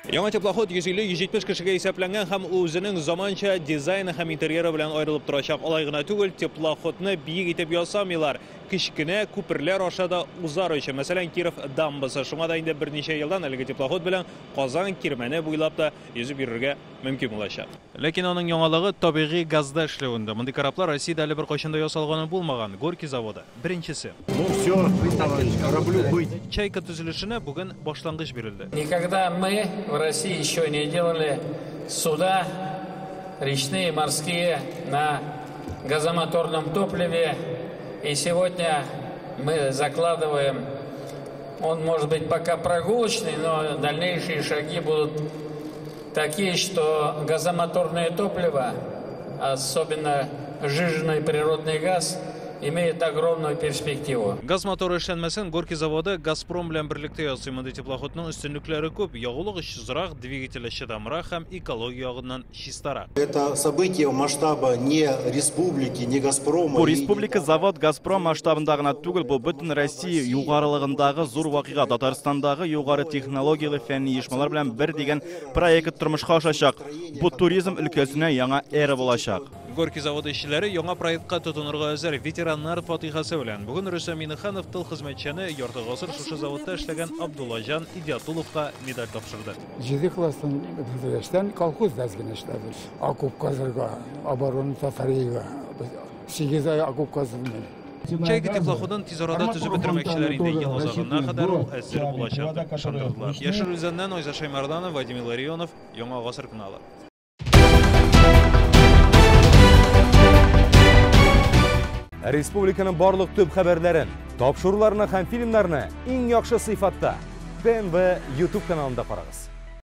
Яңа теплоход 150-170 кешегә исәпләнгән һәм үзенең заманча дизайны һәм интерьеры белән аерылып торачак. Алай гына түгел, теплоходны биек итеп ясамыйлар. Кечкенә күперләр аша да узар өчен. Мәсәлән, Киров дамбасы. Шуңа да инде берничә елдан әлеге теплоход белән Казан Кирмәне буйлап та йөзеп йөрергә мөмкин булачак. Ләкин аның яңалыгы табигый газда эшләвендә. Мондый кораблар Россиядә әле бер кайчан да ясалганы булмаган. Горький заводы беренчесе. Ну все, кораблю быть. Чайка төзелешенә бүген башлангыч бирелде. Никогда мы в России еще не делали суда речные, морские на газомоторном топливе. И сегодня мы закладываем, он может быть пока прогулочный, но дальнейшие шаги будут такие, что газомоторное топливо, особенно сжиженный природный газ, имеет огромную перспективу. Газ моторы эшләнмәсен Горький заводы Газпром белән берлектә ясый. Мондый теплоходның өстенлекләре күп. Ягулык чизрак, двигателе чыдамрак һәм экология ягыннан чистарак. Это событие масштаба не республики, не Газпрома. Бу республика завод Газпром масштабында гына түгел, бу бөтен Россия югарылыгындагы зур вакыйга. Татарстандагы югары технологиялы фәнни оешмалар белән бер дигән проект тормышка ашачак. Бу туризм өлкәсенә яңа эра булачак. Горький заводы эшчеләре яңа проектка тотынырга әзер. Ветераннар фатихасы белән. Бүген Рөстәм Миннеханов тыл хезмәтчәне ярты гасыр шушы заводта эшләгән Абдуллажан Идиатуловка медаль тапшырды. 7 класстан бітіргештен колхоз дәзген эшләдем. Окоп казырга, оборона Сафариева, 8 ай окоп казырмын. Чайка теплоходын тиз арада төзеп бетермәкчеләр инде ел азагына кадәр ул әзер булачак дип ышандырдылар. Яшел Үзәннән Айза Шаймарданов, Вадим Илларионов, Яңа гасыр каналы. Республиканың барлык төп хәбәрләрен, тапшыруларны һәм фильмнарны иң яхшы сыйфатта ТНВ YouTube каналында карагыз.